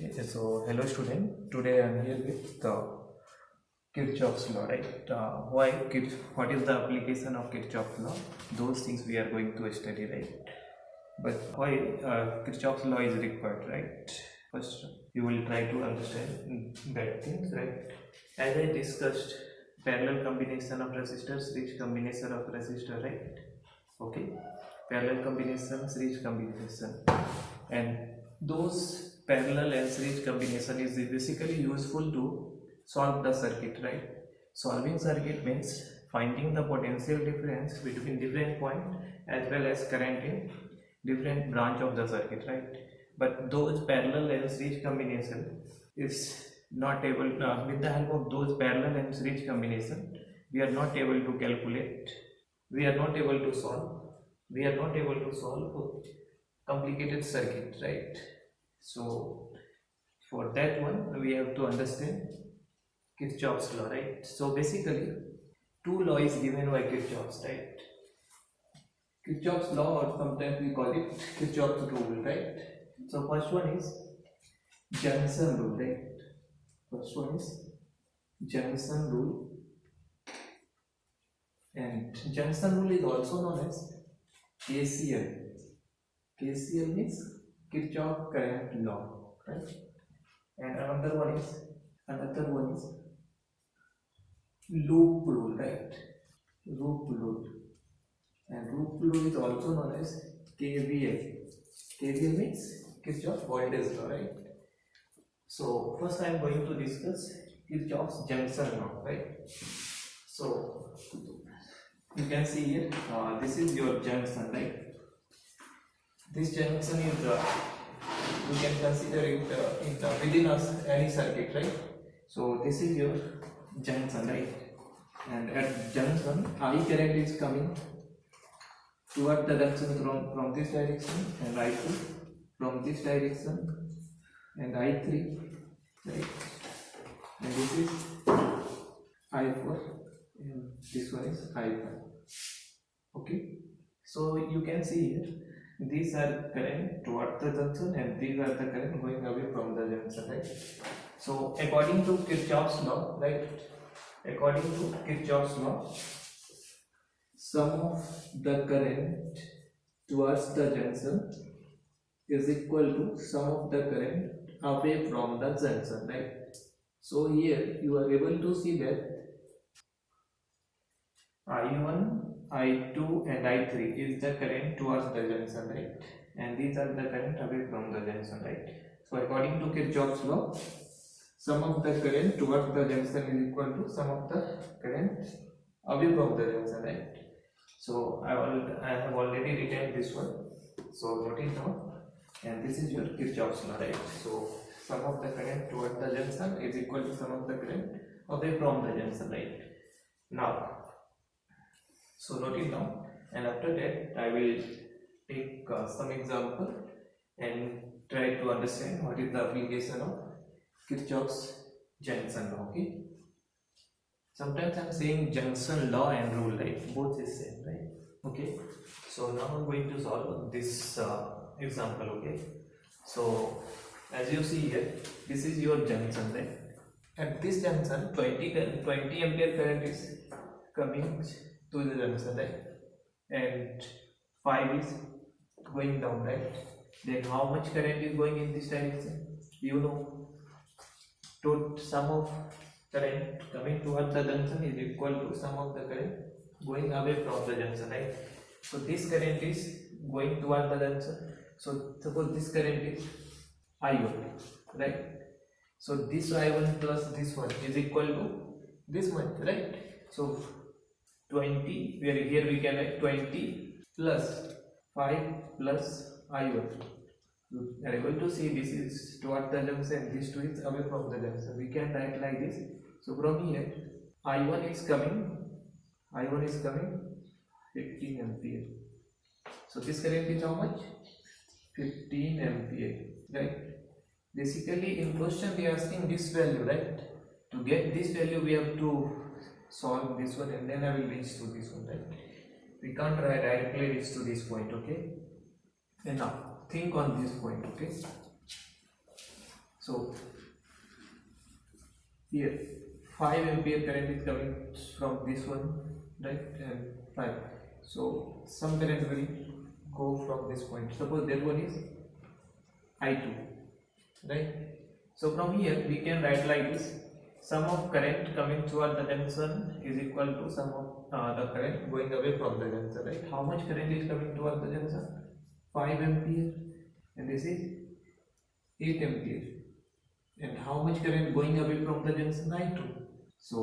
Okay, so hello student. Today I am here with the Kirchhoff's law, right? What is the application of Kirchhoff's law? Those things we are going to study, right? But why Kirchhoff's law is required, right? First, you will try to understand that things, right? As I discussed, parallel combination of resistors reach combination of resistor, right? Okay, parallel combinations reach combination, and those parallel and series combination is basically useful to solve the circuit, right? Solving circuit means finding the potential difference between different point as well as current in different branch of the circuit, right? But those parallel and series combination is not able with the help of those parallel and series combination we are not able to calculate, we are not able to solve complicated circuit, right? So for that one we have to understand Kirchhoff's law, right? So basically two law is given by Kirchhoff's, right? Kirchhoff's law, or sometimes we call it Kirchhoff's rule, right? So first one is junction rule, right? First one is junction rule, and junction rule is also known as KCL. KCL means Kirchhoff current law, right? And another one is loop rule, right? Loop rule, and loop rule is also known as KVL. KVL means Kirchhoff voltage law, right? So first I am going to discuss Kirchhoff's junction law, right? So you can see here, this is your junction, right? This junction is you can consider it within any circuit, right? So this is your junction, right? And at junction, I current is coming toward the junction from this direction, and I2 from this direction, and I3, right? And this is I4, and this one is I5. Okay, so you can see here, these are current toward the junction and these are the current going away from the junction, right? So according to Kirchhoff's law, right? According to Kirchhoff's law, sum of the current towards the junction is equal to sum of the current away from the junction, right? So here you are able to see that I1, I2 and I3 is the current towards the junction, right? And these are the current away from the junction, right? So according to Kirchhoff's law, sum of the current towards the junction is equal to sum of the current away from the junction, right? So I have already written this one, so note it down, and this is your Kirchhoff's law, right? So sum of the current towards the junction is equal to sum of the current away from the junction, right? Now, so note it down, and after that I will take some example and try to understand what is the application of Kirchhoff's junction law. Okay, sometimes I am saying junction law and rule, right? Both is same, right? Okay, so now I am going to solve this example. Okay, so as you see here, this is your junction, right? At this junction 20 ampere current is coming to the junction, right? And 5 is going down, right? Then how much current is going in this direction? You know, to sum of current coming towards the junction is equal to sum of the current going away from the junction, right? So this current is going toward the junction. So suppose this current is I1, right? So this I1 plus this one is equal to this much, right? So 20, where here we can write 20 plus 5 plus I1. You are able to see this is toward the junction, this 2 is away from the junction. We can write like this. So from here, I1 is coming 15 ampere. So this current is how much? 15 ampere, right? Basically in question we are asking this value, right? To get this value we have to solve this one, and then I will reach to this one, right? We can't directly reach to this point, okay? And now think on this point, okay? So here 5 ampere current is coming from this one, right, and 5. So some current will go from this point. Suppose that one is I2, right? So from here we can write like this: sum of current coming toward the junction is equal to sum of the current going away from the junction, right? How much current is coming toward the junction? 5 ampere, and this is 8 ampere. And how much current going away from the junction? I2. So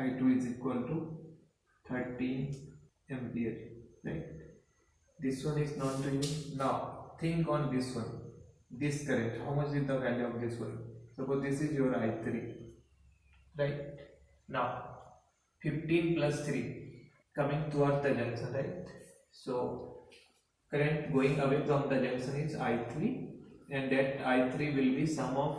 I2 is equal to 13 ampere, right? This one is known to you. Now think on this one. This current, how much is the value of this one? Suppose this is your I3, right? Now 15 plus 3 coming towards the junction, right? So current going away from the junction is I3, and that I3 will be sum of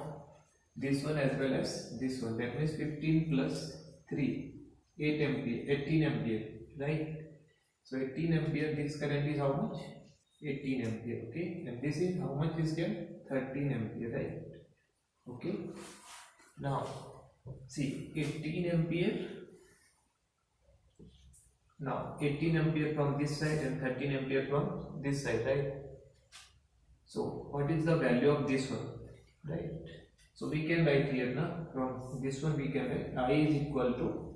this one as well as this one. That means 15 plus 3, 8 ampere, 18 ampere, right? So 18 ampere, this current is how much? 18 ampere, okay? And this is how much is there? 13 ampere, right? Okay. Now see 18 ampere. Now 18 ampere from this side and 13 ampere from this side, right? So what is the value of this one, right? So we can write here now, from this one we can write I is equal to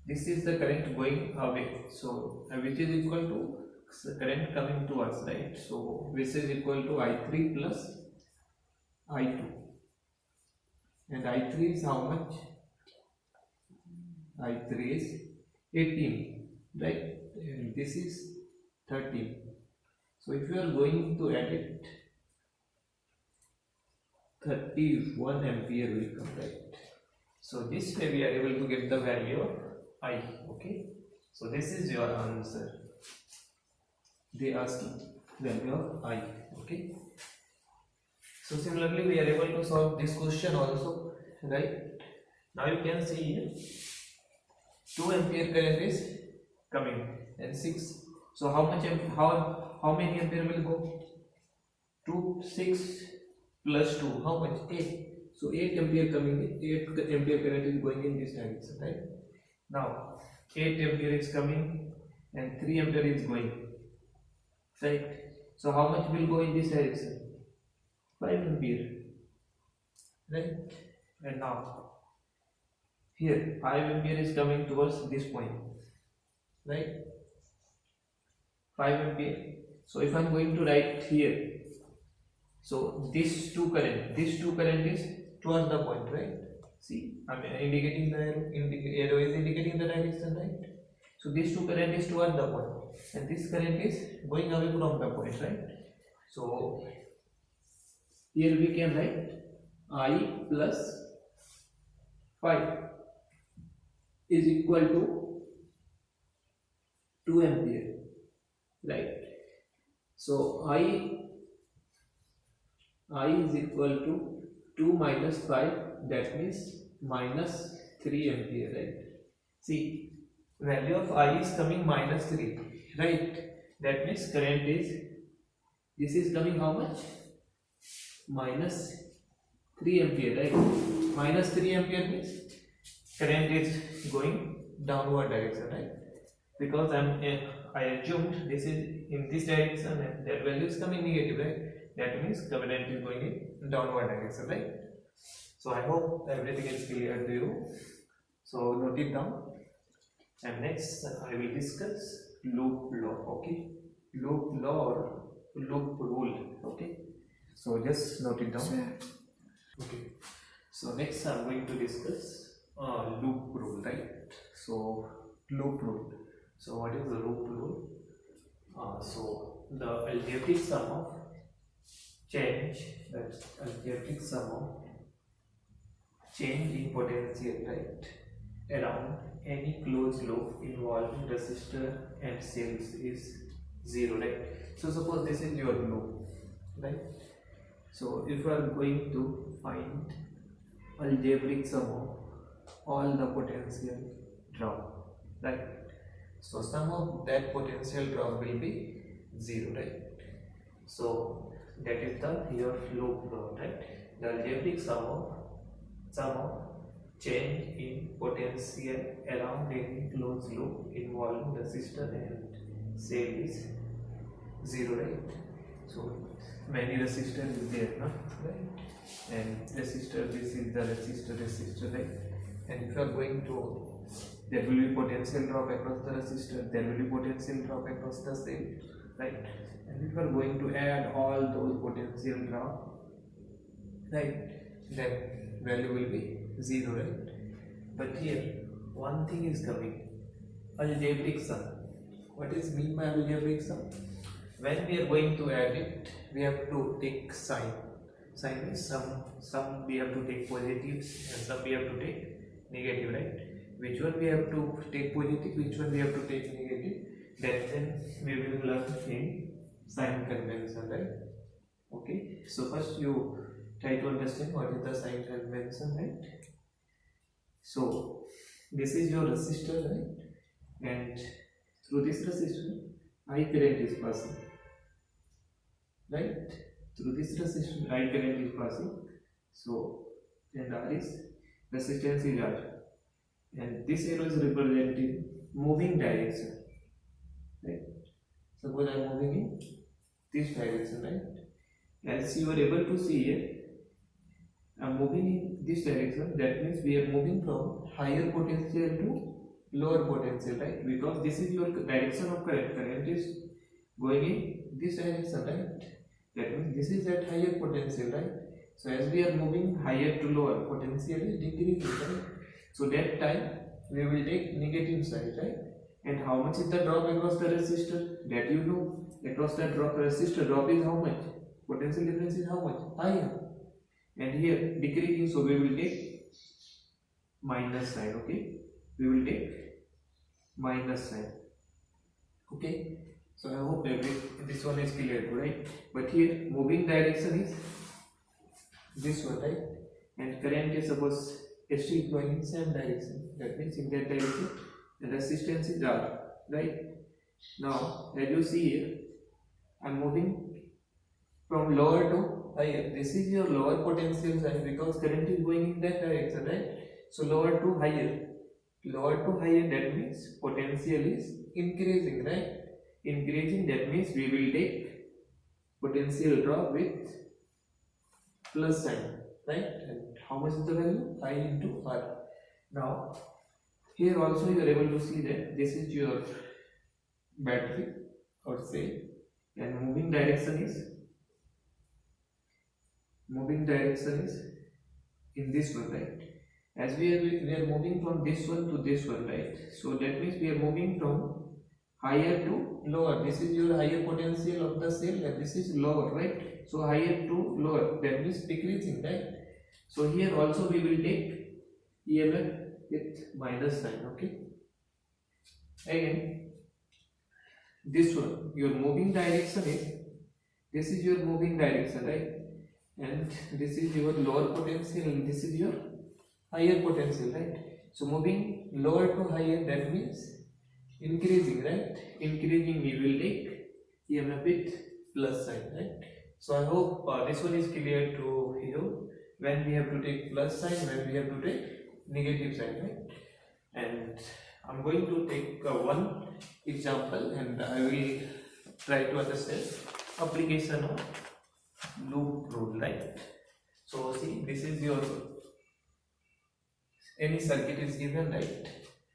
this is the current going away, so which is equal to current coming towards, right? So this is equal to I3 plus I2, and I3 is how much? I3 is 18, right? And this is 13. So if you are going to add it, 31 ampere will come, right? So this way we are able to get the value of I, okay? So this is your answer. They ask value of I, okay? So similarly we are able to solve this question also, right? Now you can see here 2 ampere current is coming and 6. So how many ampere will go? 2, 6 plus 2, how much? 8. So 8 ampere coming in, 8 ampere current is going in this direction, right? Now 8 ampere is coming and 3 ampere is going, right? So how much will go in this direction? 5 ampere, right? And now here 5 ampere is coming towards this point, right? 5 ampere. So if I am going to write here, so this two current is towards the point, right? See, I am indicating the arrow is indicating the direction, right? So this two current is towards the point, and this current is going away from the point, right? So here we can write I plus 5 is equal to 2 ampere, right? So I is equal to 2 minus 5, that means minus 3 ampere, right? See, value of I is coming minus 3, right? That means current is, this is coming how much? Minus 3 ampere, right? Minus 3 ampere means current is going downward direction, right? Because I assumed this is in this direction and that value is coming negative, right? That means current is going in downward direction, right? So I hope everything is clear to you. So note it down. And next I will discuss loop law, okay? Loop law or loop rule, okay? So just note it down. Sure. Okay. So next I'm going to discuss loop rule, right? So loop rule. So what is the loop rule? So the algebraic sum of change, that's algebraic sum of change in potential, right, around any closed loop involving resistor and cells is 0, right? So suppose this is your loop, right? So if you are going to find algebraic sum of all the potential drop, right? So sum of that potential drop will be 0, right? So that is the your loop flow, right? The algebraic sum of change in potential along any closed loop involving resistor and cell is 0, right? So many resistor is there, no? Right? And resistor, this is the resistor, right? And if you are going to, there will be potential drop across the resistor, there will be potential drop across the cell, right? And if you are going to add all those potential drop, right, then value will be 0, right? But here one thing is coming, algebraic sum. What is mean by algebraic sum? When we are going to add it, we have to take sign. Sign is some we have to take positives and some we have to take negative, right? Which one we have to take positive, which one we have to take negative, then we will learn in sign convention, right? Okay, so first you try to understand what is the sign convention, right? So this is your resistor, right? And through this resistor I current is passing, right? Through this resistor I current is passing. So and R is resistance is R, and this arrow is representing moving direction, right? Suppose I am moving in this direction, right? As you are able to see here, I am moving in this direction. That means we are moving from higher potential to lower potential, right? Because this is your direction of current. Current is going in this direction, right? That means this is at higher potential, right? So as we are moving higher to lower, potential is decreasing, right? So that time we will take negative side, right? And how much is the drop across the resistor? That you know. Across the resistor drop is how much? Potential difference is how much? Higher. And here decreasing, so we will take minus sign, okay? We will take minus sign, okay? So I hope this one is clear, right? But here moving direction is this one, right? And current is suppose ST flowing in same direction. That means in that direction the resistance is R, right? Now as you see here, I am moving from lower to higher. This is your lower potential side because current is going in that direction, right? So lower to higher. Lower to higher, that means potential is increasing, right? Increasing, that means we will take potential drop with plus sign, right? And how much is the value? I into R. Now here also you are able to see that this is your battery or say, and moving direction is in this one, right? As we are moving from this one to this one, right? So that means we are moving from higher to lower. This is your higher potential of the cell and this is lower, right? So higher to lower, that means decreasing, right? So here also we will take EMF with minus sign, okay? Again, this one, your moving direction is, this is your moving direction, right? And this is your lower potential and this is your higher potential, right? So moving lower to higher, that means increasing, right? Increasing, we will take EMF with plus sign, right? So I hope this one is clear to you, when we have to take plus sign, when we have to take negative sign, right? And I'm going to take one example and I will try to understand application of loop rule, right? So see, this is your, any circuit is given, right?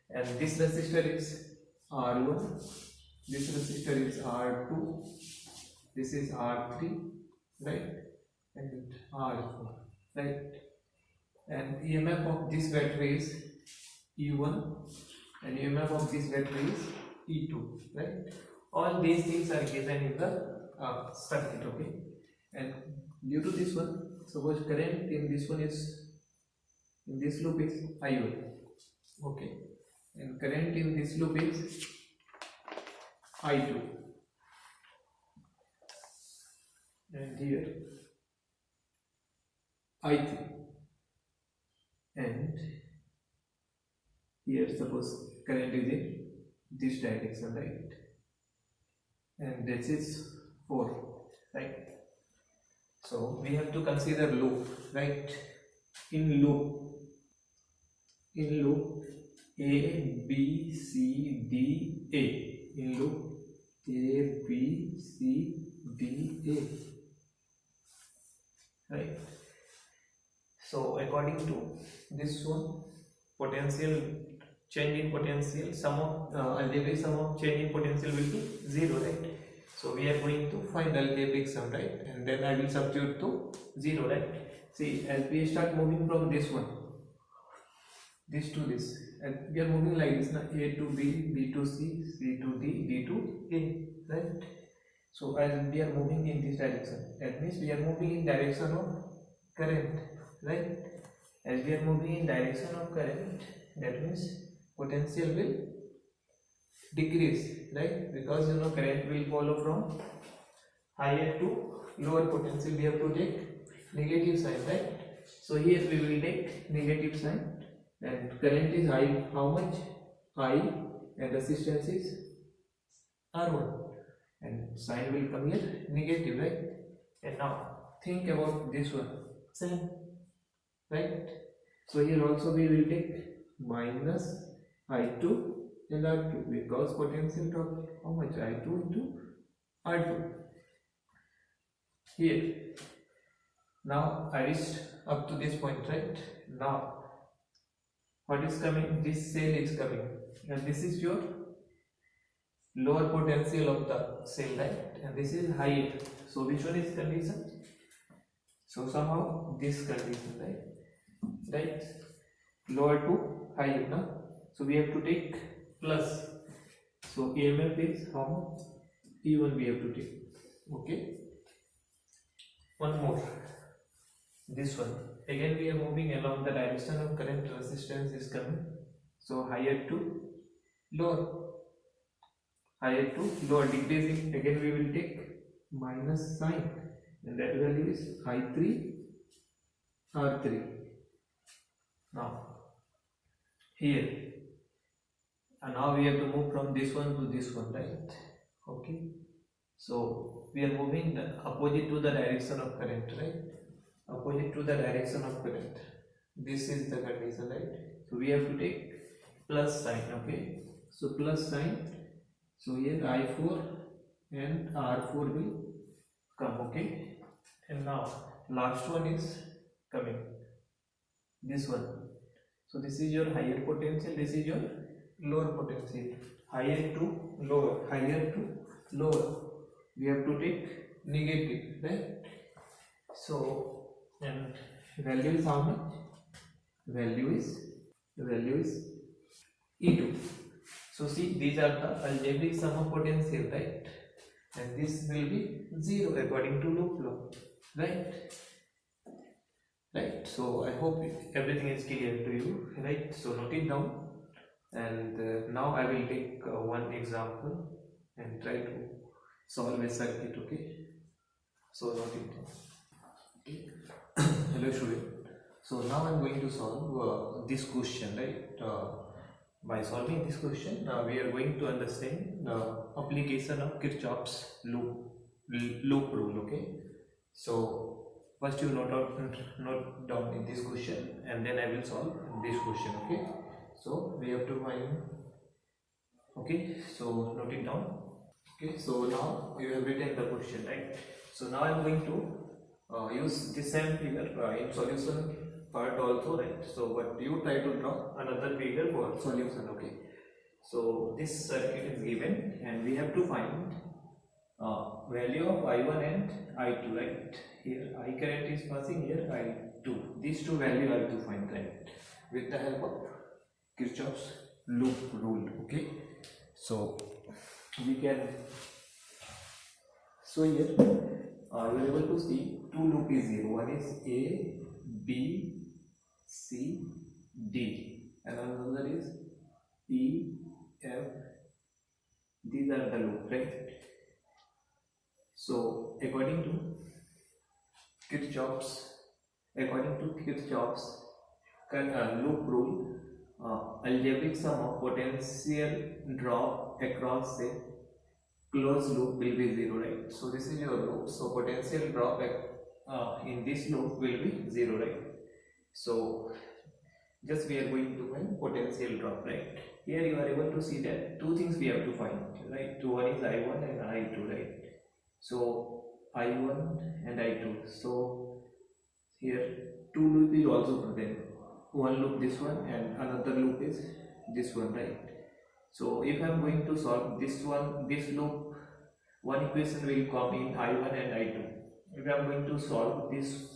And this resistor is R1, this resistor is R2, this is R3, right? And R4, right? And EMF of this battery is E1 and EMF of this battery is E2, right? All these things are given in the circuit, okay? And due to this one, suppose current in this one is, in this loop is I1, okay? And current in this loop is I2, and here I3, and here suppose current is in this direction, right? And this is 4, right? So we have to consider loop, right? In loop A B C D A. In loop A B C D A, right? So according to this one, potential change in potential, sum of algebraic sum of change in potential will be 0, right? So we are going to find algebraic sum, right? And then I will substitute to 0, right? See, as we start moving from this one, this to this, and we are moving like this, now A to B, B to C, C to D, D to A, right? So as we are moving in this direction, that means we are moving in direction of current, right? As we are moving in direction of current, that means potential will decrease, right? Because you know current will follow from higher to lower potential. We have to take negative sign, right? So here we will take negative sign, and current is high. How much? I, and resistance is R1, and sign will come here negative, right? And now think about this one, same, right? So here also we will take minus I2 and R2, because potential drop how much? I2 into R2 here. Now I reached up to this point, right? Now what is coming? This cell is coming, and this is your lower potential of the cell, right? And this is higher. So which one is condition? So somehow this condition, right? Lower to higher, now. So we have to take plus. So EMF is how much? E1 we have to take. Okay. One more. This one. Again we are moving along the direction of current, resistance is coming. So higher to lower. Higher to lower, decreasing. Again we will take minus sign, and that value is I3 R3. Now here, and now we have to move from this one to this one, right? Okay, so we are moving the opposite to the direction of current, right? Opposite to the direction of current. This is the condition, right? So we have to take plus sign. Okay, so plus sign. So here I4 and R4 will come. Okay, and now last one is coming, this one. So this is your higher potential, this is your lower potential. Higher to lower, higher to lower, we have to take negative, right? So, and value is how much? Value is E2. So see, these are the algebraic sum of potential, right? And this will be 0 according to loop law, right? Right. So I hope everything is clear to you, right? So note it down, and now I will take one example and try to solve a circuit. Okay. So note it down. Okay. Hello student. So now I am going to solve this question, right? By solving this question, we are going to understand the application of Kirchhoff's loop rule. Okay. So first you note down in this question, and then I will solve this question. Okay. So we have to find. Okay. So note it down. Okay. So now you have written the question, right? So now I am going to use the same figure in solution part also, right? So but you try to draw another figure for solution. Okay. So this circuit is given, and we have to find value of I1 and I2, right? Here I current is passing, here I2. These two values I have to find, right? With the help of Kirchhoff's loop rule. Okay. So we can. So here you are able to see two loop is here. One is A, B, C, D, and another is E, F. These are the loop, right? So according to Kirchhoff's loop rule, algebraic sum of potential drop across a closed loop will be 0, right? So this is your loop. So potential drop in this loop will be 0, right? So just we are going to find potential drop, right? Here you are able to see that two things we have to find, right? One is I1 and I2, right? So I1 and I2. So here two loop is also present. One loop this one and another loop is this one, right? So if I am going to solve this one, this loop, one equation will come in I1 and I2. If I am going to solve this,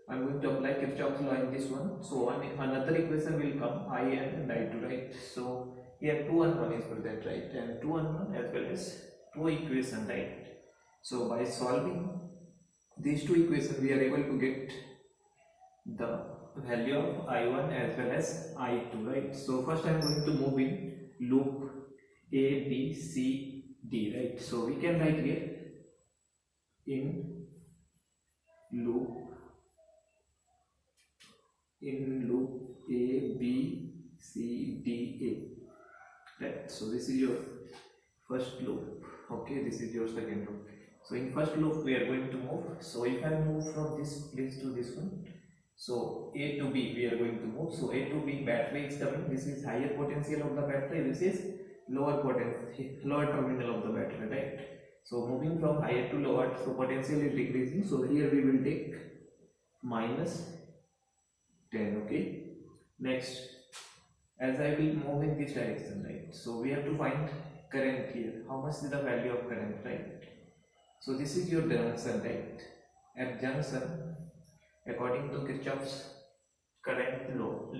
I am going to apply Kirchhoff's law in this one. So another equation will come IN and I2, right? So here 2 and 1 is present, right? And 2 and 1 as well as 2 equation, right? So by solving these two equations, we are able to get the value of I1 as well as I2, right? So first I am going to move in loop A, B, C, D, right? So we can write here in loop A, B, C, D, A, right? So this is your first loop, okay? This is your second loop. So in first loop we are going to move. So if I move from this place to this one, so A to B we are going to move. So A to B, battery is coming. This is higher potential of the battery. This is lower terminal of the battery, right? So moving from higher to lower, so potential is decreasing. So here we will take minus 10, okay? Next, as I will move in this direction, right? So we have to find current here. How much is the value of current, right? So this is your junction, right? At junction, according to Kirchhoff's current law,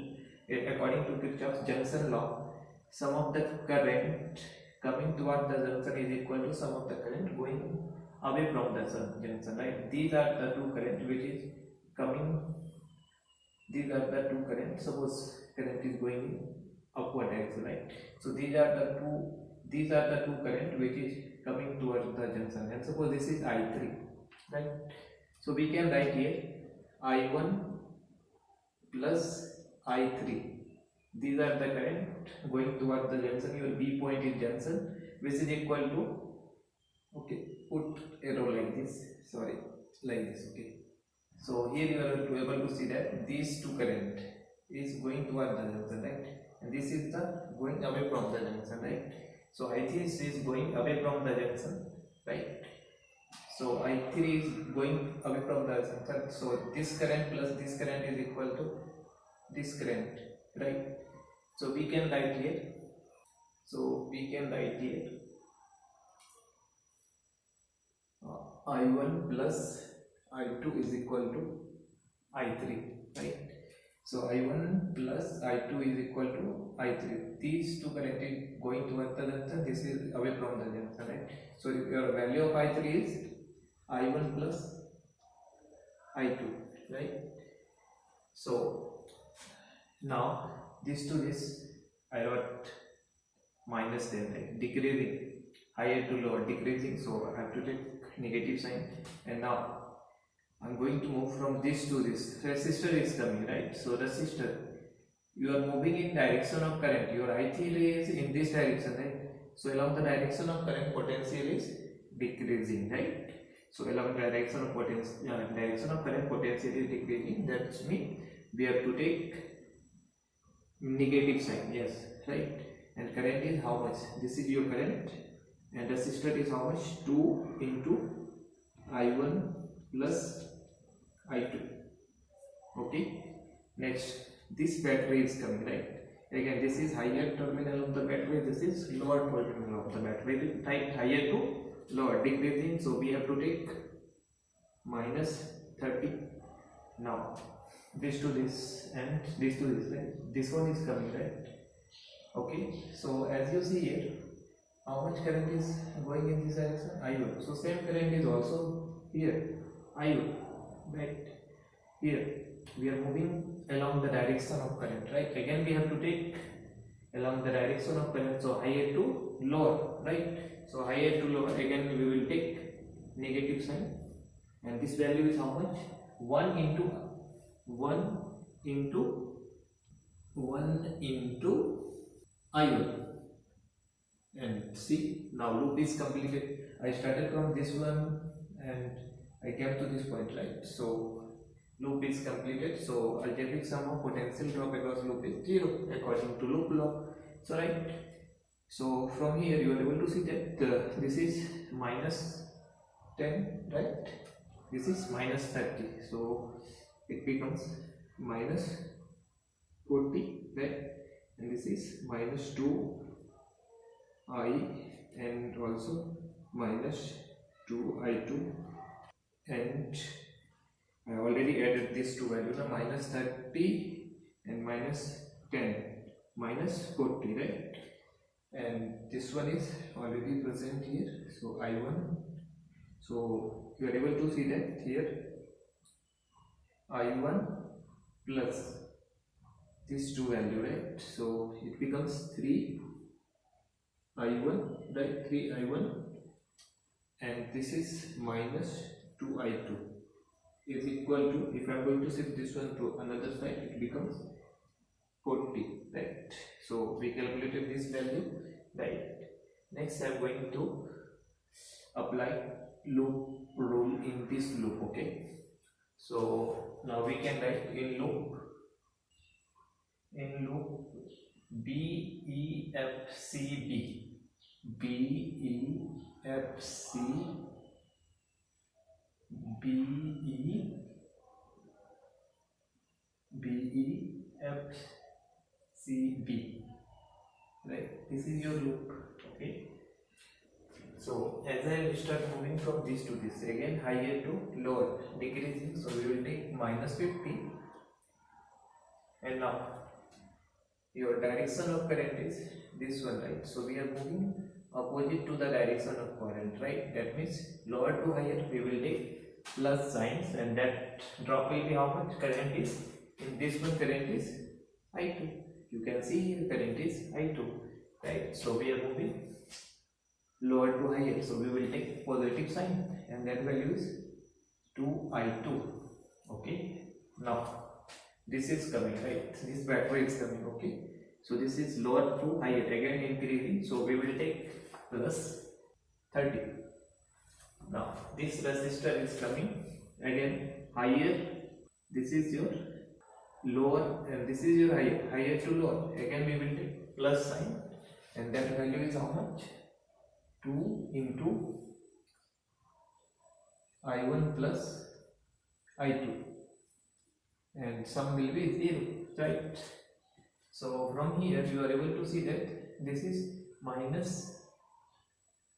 according to Kirchhoff's junction law, sum of the current coming toward the junction is equal to sum of the current going away from the junction, right? These are the two current which is coming. These are the two current. Suppose current is going in upward direction, right? So these are the two current which is coming towards the junction, and suppose this is I3, right? So we can write here I1 plus I3. These are the current going towards the junction. Your B point is junction, which is equal to, okay, put arrow like this, sorry, like this, okay. So here you are able to see that these two current is going towards the junction, right? And this is the going away from the junction, right? So I3 is going away from the junction, right? So I3 is going away from the junction. So this current plus this current is equal to this current, right? So we can write here. I1 plus I2 is equal to I3, right? So I1 plus I2 is equal to I3. These two current is going towards the junction. This is away from the junction, right? So if your value of I3 is I1 plus I2, right? So now this to this I wrote minus 10, right? Decreasing, higher to lower, decreasing. So I have to take negative sign, and now I'm going to move from this to this. Resistor is coming, right? So resistor, you are moving in direction of current. Your I3 is in this direction, right? So along the direction of current, potential is decreasing, right? So along the direction of current, potential is decreasing. That means we have to take negative sign, yes, right? And current is how much? This is your current, and resistor is how much? 2 into I1 plus I2, okay? Next, this battery is coming, right? Again, this is higher terminal of the battery, this is lower terminal of the battery. Type higher to lower, decreasing, so we have to take minus 30. Now this to this and this to this, right? This one is coming, right? Okay, so as you see here, how much current is going in this direction? I1. So same current is also here, I1, right? Here we are moving along the direction of current, right? Again we have to take along the direction of current, so higher to lower, right? So higher to lower, again we will take negative sign, and this value is how much? 1 into I1. And see, now loop is completed. I started from this one and I came to this point, right? So loop is completed. So algebraic sum of potential drop across loop is 0 according to loop law. So right. So from here you are able to see that this is minus 10, right? This is minus 30. So it becomes minus 40, right? And this is minus 2i and also minus 2i2, and I already added these two values, minus 30 and minus 10, minus 40, right? And this one is already present here, so I1. So you are able to see that here I1 plus these two value, right? So it becomes 3I1, right? 3I1, and this is minus 2I2 is equal to, if I am going to shift this one to another side, it becomes 40, right? So we calculated this value, right? Next I am going to apply loop rule in this loop, okay? So now we can write in loop B E F C B right? This is your loop, okay? So as I start moving from this to this, again higher to lower, decreasing, so we will take minus 50, and now your direction of current is this one, right? So we are moving opposite to the direction of current, right? That means lower to higher we will take plus signs, and that drop will be how much? Current is, in this one current is I2. You can see here current is I2, right? So we are moving lower to higher, so we will take positive sign, and that value is 2I2, okay? Now this is coming, right? This backward is coming, okay? So this is lower to higher, again increasing, so we will take plus 30. Now this resistor is coming again higher, this is your lower and this is your higher, higher to lower, again we will take plus sign, and that value is how much? 2 into I1 plus I2, and sum will be 0, right? So from here you are able to see that this is minus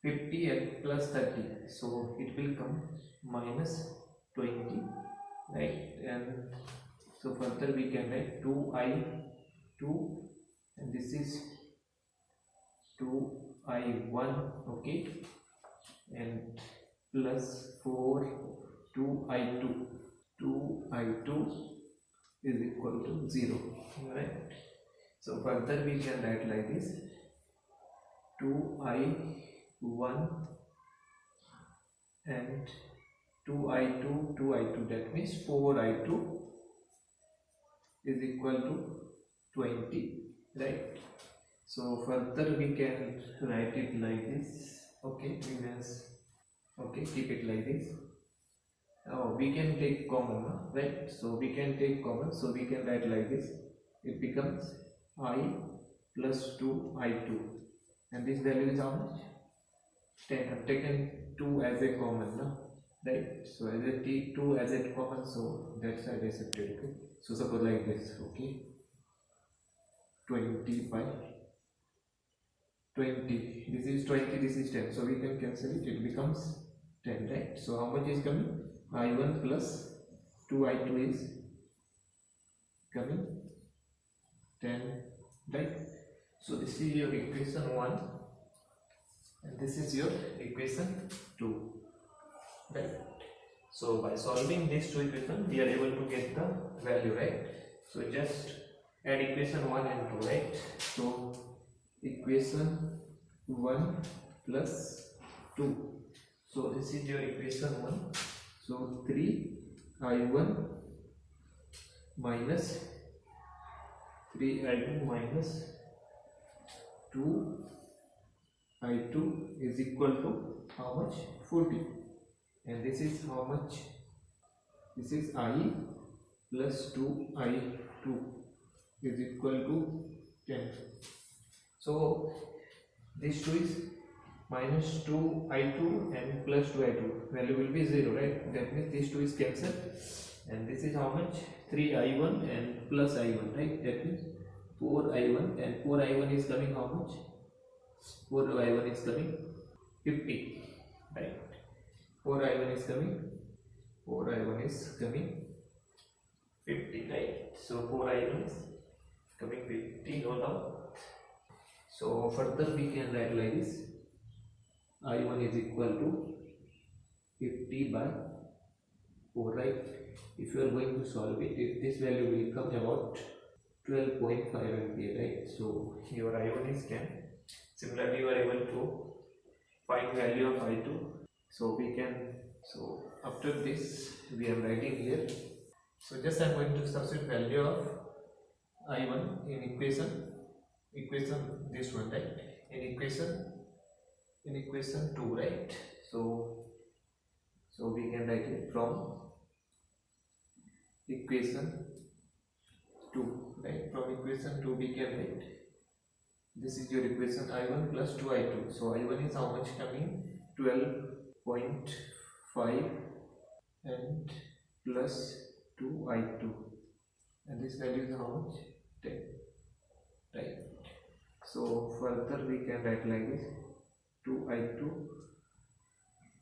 50 and plus 30, so it will come minus 20, right? And so further we can write 2I2, and this is 2I1, okay, and plus 4 2I2. 2I2 is equal to 0, right? So further we can write like this: 2I1 and 2I2, that means 4I2 is equal to 20, right? So further we can write it like this, okay? Okay, keep it like this. Oh, we can take common, right? So we can take common, so we can write like this. It becomes I plus 2I2, and this value is how much? 10. I've taken 2 as a common, no? Right? So as I take 2 as a common, so that's why I accepted, okay? So suppose like this, okay? 20 by 20, this is 20, this is 10, so we can cancel it, it becomes 10, right? So how much is coming? I1 plus 2I2 is coming 10, right? So this is your equation 1, and this is your equation 2, right? So by solving these two equations we are able to get the value, right? So just add equation 1 and 2, right? So equation 1 plus 2, so this is your equation 1, so 3I1 minus 3I2 minus 2I2 is equal to how much? 40, and this is how much? This is I plus 2I2 is equal to 10. So this 2 is minus 2I2 and plus 2I2, value will be 0, right? That means this 2 is cancelled, and this is how much? 3I1 and plus I1, right? That means 4I1, and 4I1 is coming how much? 4I1 is coming 50, right? 4I1 is coming 50, right? So 4I1 is coming 50, no doubt. So further we can write like this: I1 is equal to 50 by 4, right? If you are going to solve it, this value will come about 12.5 ampere, right? So your I1 is 10. Similarly, you are able to find value of I2. So after this we are writing here. So just I am going to substitute value of I1 in equation this one, right? In equation 2, right? So we can write it from equation 2, right? From equation 2 we can write, this is your equation I1 plus 2I2. So I1 is how much coming? 12.5 and plus 2I2, and this value is how much? 10, right? So further we can write like this: 2I2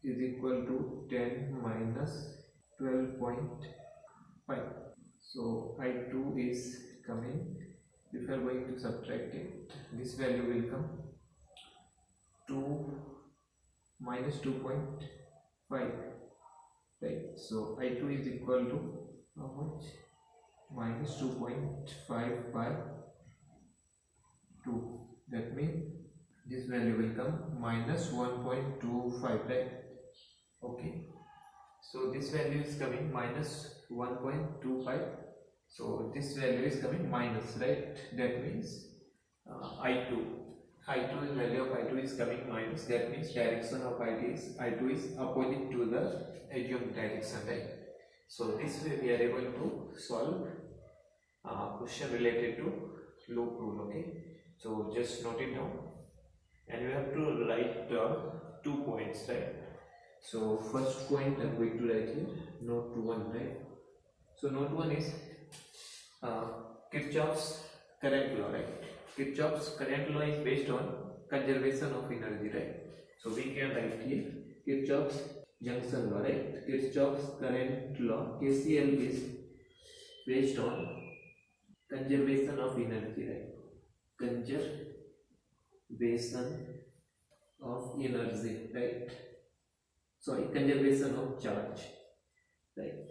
is equal to 10 minus 12.5. So I2 is coming, if you are going to subtract it, this value will come 2 minus 2.5, right? So I2 is equal to how much? Minus 2.5 by 2. That means this value will come minus 1.25, right? Okay. So this value is coming minus 1.25. So this value is coming minus, right? That means I2 value of I2 is coming minus. That means direction of I2 is opposite to the assumed direction, right? So this way we are able to solve question related to loop rule. Okay, so just note it down, and you have to write 2 points, right? So first point I'm going to write here, note 1, right? So note 1 is Kirchhoff's current law, right? Kirchhoff's current law is based on conservation of energy, right? So we can write here Kirchhoff's junction law, right? Kirchhoff's current law, KCL, is based on conservation of energy, right? Conservation of energy, right? Sorry, conservation of charge, right?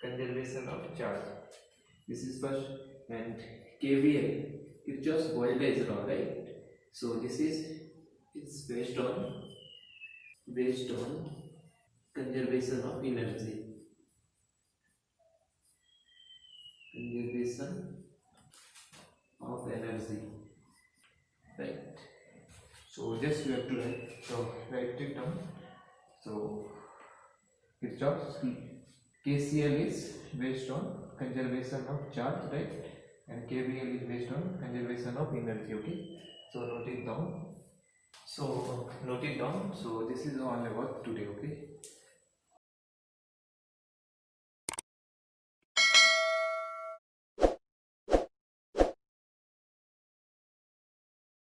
Conservation of charge. This is first, and KVL, Kirchhoff's voltage law, right? So this is based on conservation of energy. Conservation of energy, right? So just you have to write it down. So Kirchhoff's KCL is based on conservation of charge, right? And KVL is based on conservation of energy. Okay, so note it down. So this is all about today. Okay.